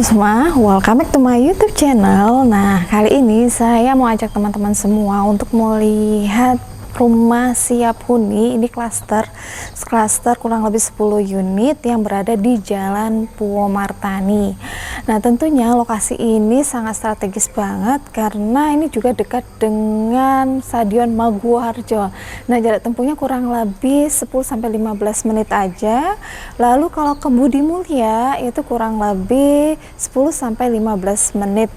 semua, welcome back to my YouTube channel. Nah, kali ini saya mau ajak teman-teman semua untuk melihat rumah siap huni. Ini klaster kurang lebih 10 unit yang berada di Jalan Puomartani. Nah, tentunya lokasi ini sangat strategis banget karena ini juga dekat dengan Stadion Maguwoharjo. Nah, jarak tempuhnya kurang lebih 10-15 menit aja. Lalu kalau ke Budi Mulya itu kurang lebih 10-15 menit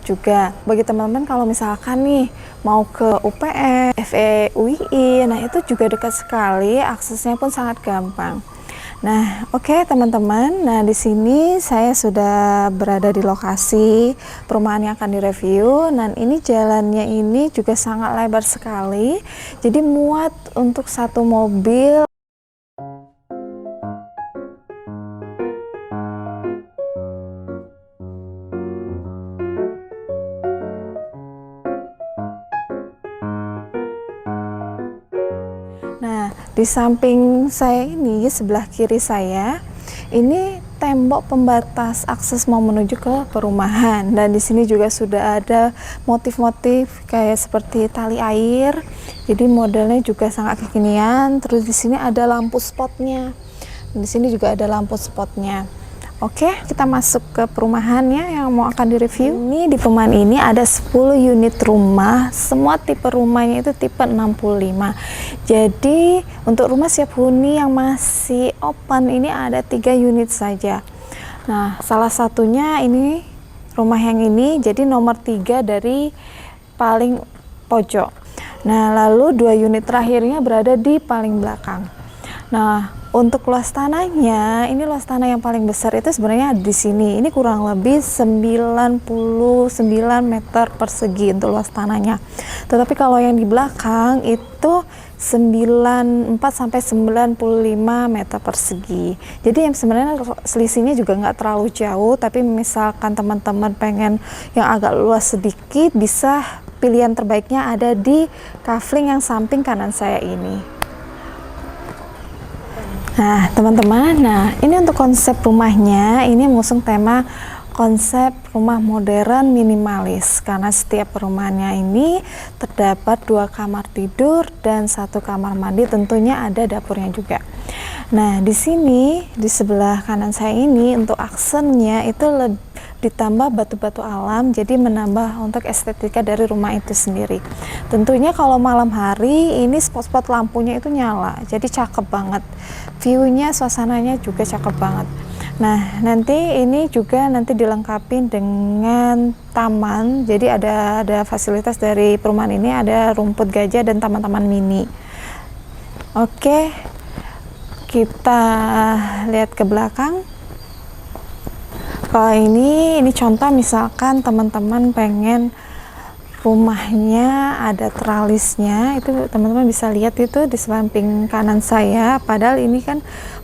juga. Bagi teman-teman kalau misalkan nih mau ke UPN, FEUI, nah itu juga dekat sekali, aksesnya pun sangat gampang. Nah, oke teman-teman. Nah, di sini saya sudah berada di lokasi perumahan yang akan direview. Dan ini jalannya ini juga sangat lebar sekali. Jadi muat untuk satu mobil. Nah, di samping saya ini, sebelah kiri saya, ini tembok pembatas akses mau menuju ke perumahan. Dan di sini juga sudah ada motif-motif kayak seperti tali air. Jadi modelnya juga sangat kekinian. Terus di sini ada lampu spotnya. Di sini juga ada lampu spotnya. Oke, kita masuk ke perumahannya yang mau akan direview. Ini di perumahan ini ada 10 unit rumah. Semua tipe rumahnya itu tipe 65. Jadi untuk rumah siap huni yang masih open ini ada 3 unit saja. Nah, salah satunya ini rumah yang ini, jadi nomor 3 dari paling pojok. Nah, lalu 2 unit terakhirnya berada di paling belakang. Nah, untuk luas tanahnya, ini luas tanah yang paling besar itu sebenarnya di sini. Ini kurang lebih 99 meter persegi untuk luas tanahnya. Tetapi kalau yang di belakang itu 94 sampai 95 meter persegi. Jadi yang sebenarnya selisihnya juga nggak terlalu jauh, tapi misalkan teman-teman pengen yang agak luas sedikit, bisa pilihan terbaiknya ada di kafling yang samping kanan saya ini. Nah, teman-teman, ini untuk konsep rumahnya, ini mengusung tema konsep rumah modern minimalis, karena setiap perumahannya ini terdapat 2 kamar tidur dan 1 kamar mandi, tentunya ada dapurnya juga. Nah, di sini di sebelah kanan saya ini untuk aksennya itu ditambah batu-batu alam, jadi menambah untuk estetika dari rumah itu sendiri. Tentunya kalau malam hari ini spot-spot lampunya itu nyala, jadi cakep banget. View-nya, suasananya juga cakep banget. Nah, nanti ini juga nanti dilengkapi dengan taman. Jadi ada fasilitas dari perumahan ini, ada rumput gajah dan taman-taman mini. Oke, kita lihat ke belakang. Kalau ini contoh misalkan teman-teman pengen rumahnya ada tralisnya, itu teman-teman bisa lihat itu di samping kanan saya. Padahal ini kan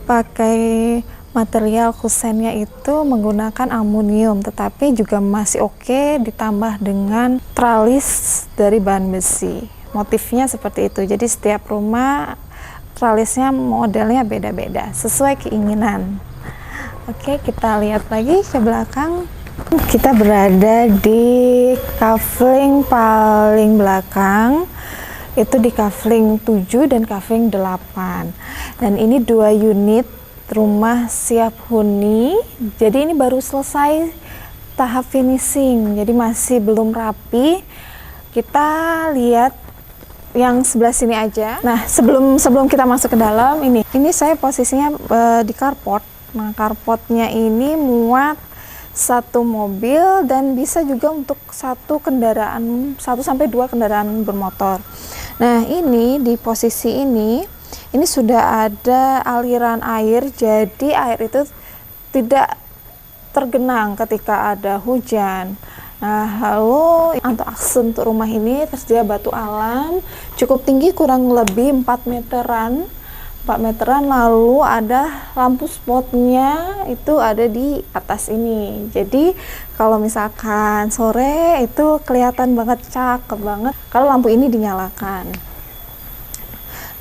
pakai material kusennya itu menggunakan aluminium, tetapi juga masih oke ditambah dengan tralis dari bahan besi. Motifnya seperti itu. Jadi setiap rumah tralisnya modelnya beda-beda sesuai keinginan. Oke, kita lihat lagi ke belakang. Kita berada di kafling paling belakang, itu di kafling 7 dan kafling 8. Dan ini 2 unit rumah siap huni. Jadi ini baru selesai tahap finishing, jadi masih belum rapi. Kita lihat yang sebelah sini aja. Nah, sebelum kita masuk ke dalam, ini saya posisinya di carport. Nah, carportnya ini muat 1 mobil dan bisa juga untuk 1 sampai 2 kendaraan bermotor. Nah, ini di posisi ini sudah ada aliran air, jadi air itu tidak tergenang ketika ada hujan. Nah, lalu untuk aksen untuk rumah ini tersedia batu alam cukup tinggi, kurang lebih 4 meteran, lalu ada lampu spotnya itu ada di atas ini. Jadi kalau misalkan sore itu kelihatan banget, cakep banget kalau lampu ini dinyalakan.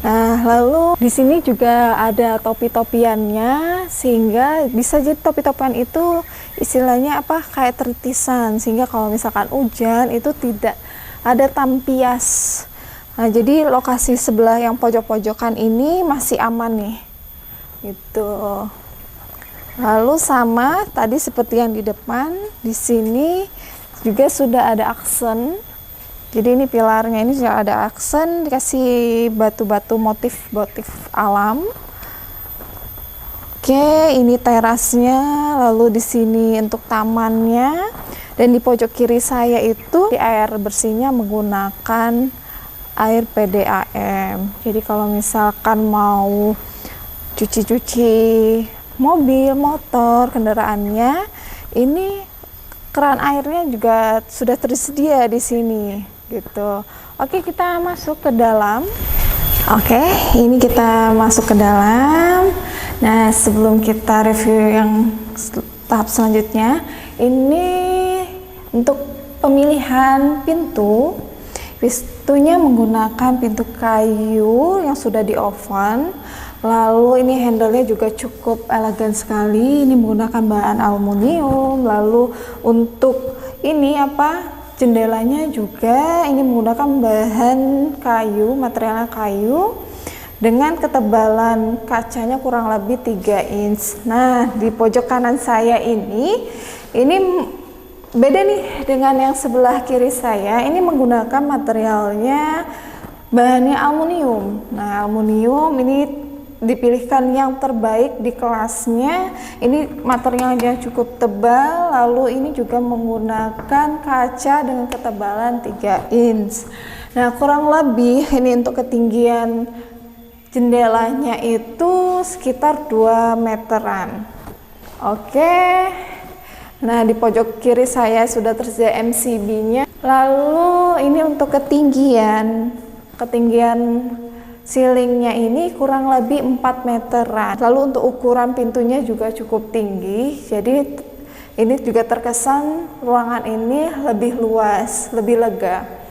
Nah, lalu di sini juga ada topi-topiannya, sehingga bisa jadi topi-topian itu istilahnya apa, kayak tertisan, sehingga kalau misalkan hujan itu tidak ada tampias. Nah, jadi lokasi sebelah yang pojok-pojokan ini masih aman nih, gitu. Lalu sama tadi seperti yang di depan, di sini juga sudah ada aksen. Jadi ini pilarnya ini sudah ada aksen, dikasih batu-batu motif alam. Oke, ini terasnya, lalu di sini untuk tamannya, dan di pojok kiri saya itu di air bersihnya menggunakan air PDAM. Jadi kalau misalkan mau cuci-cuci mobil, motor, kendaraannya, ini keran airnya juga sudah tersedia di sini, gitu. Oke, kita masuk ke dalam. Oke, ini kita masuk ke dalam. Nah, sebelum kita review yang tahap selanjutnya, ini untuk pemilihan pintunya menggunakan pintu kayu yang sudah di oven. Lalu ini handle-nya juga cukup elegan sekali, ini menggunakan bahan aluminium. Lalu untuk ini jendelanya juga ini menggunakan bahan kayu, materialnya kayu, dengan ketebalan kacanya kurang lebih 3 inch. Nah, di pojok kanan saya ini beda nih dengan yang sebelah kiri saya. Ini menggunakan materialnya bahannya aluminium. Nah, aluminium ini dipilihkan yang terbaik di kelasnya. Ini materialnya cukup tebal, lalu ini juga menggunakan kaca dengan ketebalan 3 inch. Nah, kurang lebih ini untuk ketinggian jendelanya itu sekitar 2 meteran. Oke. Nah, di pojok kiri saya sudah tersedia MCB-nya. Lalu ini untuk ketinggian ceilingnya ini kurang lebih 4 meteran. Lalu untuk ukuran pintunya juga cukup tinggi, jadi ini juga terkesan ruangan ini lebih luas, lebih lega.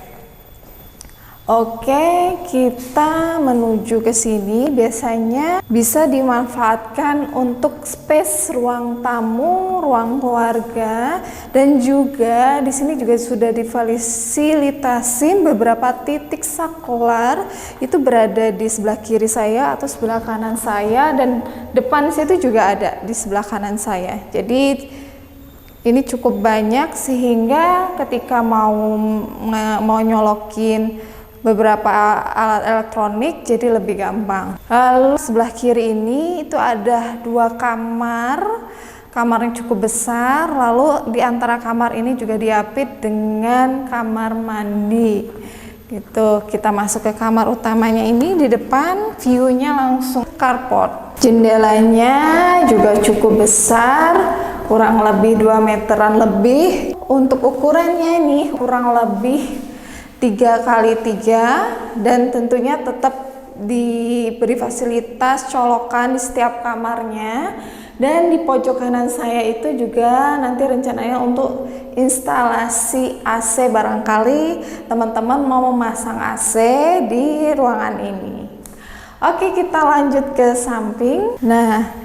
Oke, kita menuju ke sini. Biasanya bisa dimanfaatkan untuk space ruang tamu, ruang keluarga, dan juga di sini juga sudah difasilitasi beberapa titik saklar. Itu berada di sebelah kiri saya atau sebelah kanan saya, dan depan situ juga ada di sebelah kanan saya. Jadi ini cukup banyak sehingga ketika mau nyolokin beberapa alat elektronik jadi lebih gampang. Lalu sebelah kiri ini itu ada 2 kamar yang cukup besar. Lalu di antara kamar ini juga diapit dengan kamar mandi, gitu. Kita masuk ke kamar utamanya. Ini di depan view-nya langsung carport. Jendelanya juga cukup besar, kurang lebih 2 meteran lebih. Untuk ukurannya ini kurang lebih 3x3, dan tentunya tetap diberi fasilitas colokan di setiap kamarnya. Dan di pojok kanan saya itu juga nanti rencananya untuk instalasi AC, barangkali teman-teman mau memasang AC di ruangan ini. Oke, kita lanjut ke samping. Nah,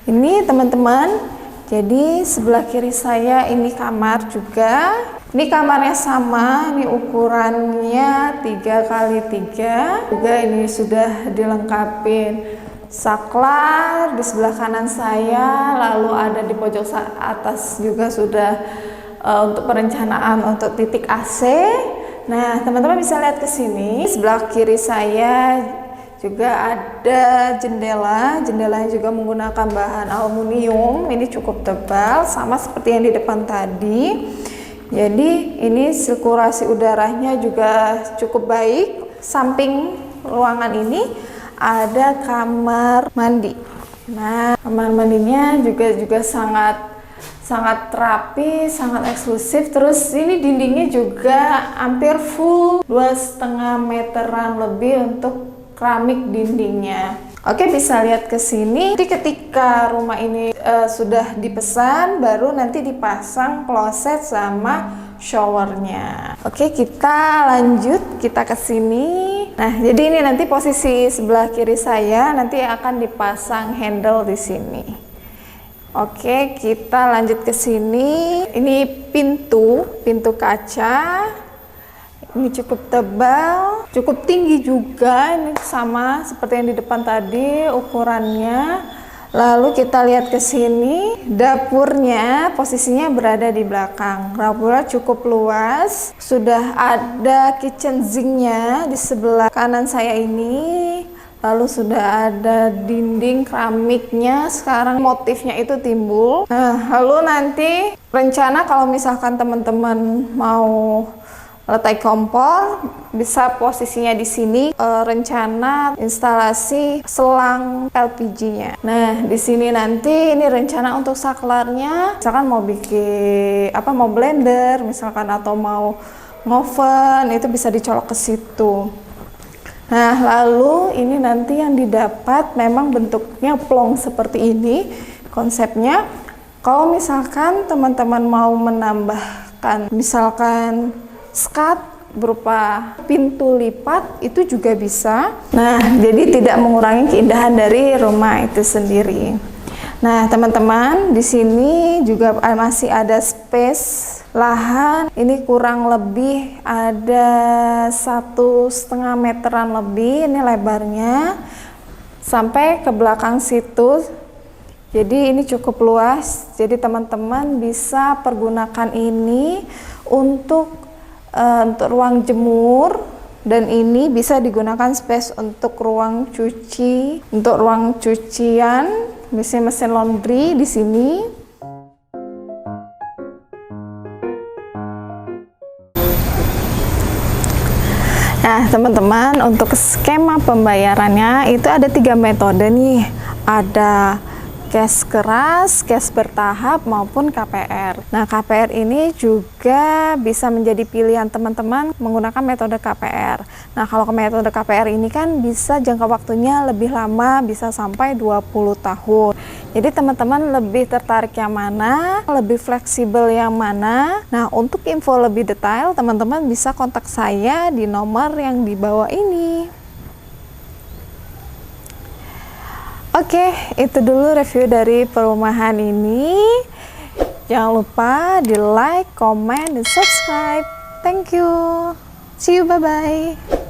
ini teman-teman, jadi sebelah kiri saya ini kamar juga. Ini kamarnya sama, ini ukurannya 3x3. Juga ini sudah dilengkapi saklar di sebelah kanan saya. Lalu ada di pojok atas juga sudah untuk perencanaan untuk titik AC. Nah, teman-teman bisa lihat ke sini. Sebelah kiri saya juga ada jendelanya juga menggunakan bahan aluminium. Ini cukup tebal, sama seperti yang di depan tadi. Jadi ini sirkulasi udaranya juga cukup baik. Samping ruangan ini ada kamar mandi. Nah, kamar mandinya juga sangat rapi, sangat eksklusif. Terus ini dindingnya juga hampir full, 2,5 meteran lebih untuk keramik dindingnya. Oke, bisa lihat ke sini. Jadi ketika rumah ini sudah dipesan, baru nanti dipasang kloset sama showernya. Oke, kita lanjut, kita ke sini. Nah, jadi ini nanti posisi sebelah kiri saya nanti akan dipasang handle di sini. Oke, kita lanjut ke sini. Ini pintu kaca. Ini cukup tebal, cukup tinggi juga. Ini sama seperti yang di depan tadi ukurannya. Lalu kita lihat ke sini, dapurnya posisinya berada di belakang. Dapurnya cukup luas. Sudah ada kitchen sinknya di sebelah kanan saya ini. Lalu sudah ada dinding keramiknya, sekarang motifnya itu timbul. Nah, lalu nanti rencana kalau misalkan teman-teman mau letak kompor, bisa posisinya di sini. Rencana instalasi selang LPG-nya. Nah, di sini nanti ini rencana untuk saklarnya. Misalkan mau bikin mau blender, misalkan atau mau ngoven, itu bisa dicolok ke situ. Nah, lalu ini nanti yang didapat memang bentuknya plong seperti ini konsepnya. Kalau misalkan teman-teman mau menambahkan misalkan skat berupa pintu lipat, itu juga bisa. Nah, jadi tidak mengurangi keindahan dari rumah itu sendiri. Nah, teman-teman, di sini juga masih ada space lahan. Ini kurang lebih ada 1,5 meteran lebih. Ini lebarnya sampai ke belakang situ. Jadi ini cukup luas. Jadi teman-teman bisa pergunakan ini untuk ruang jemur, dan ini bisa digunakan space untuk ruang cuci, untuk ruang cucian, mesin laundry di sini. Nah, teman-teman, untuk skema pembayarannya itu ada 3 metode nih. Ada cash keras, cash bertahap, maupun KPR. Nah, KPR ini juga bisa menjadi pilihan teman-teman menggunakan metode KPR. Nah, kalau metode KPR ini kan bisa jangka waktunya lebih lama, bisa sampai 20 tahun. Jadi teman-teman lebih tertarik yang mana, lebih fleksibel yang mana. Nah, untuk info lebih detail, teman-teman bisa kontak saya di nomor yang di bawah ini. Oke, itu dulu review dari perumahan ini. Jangan lupa di like, comment, dan subscribe. Thank you. See you, bye-bye.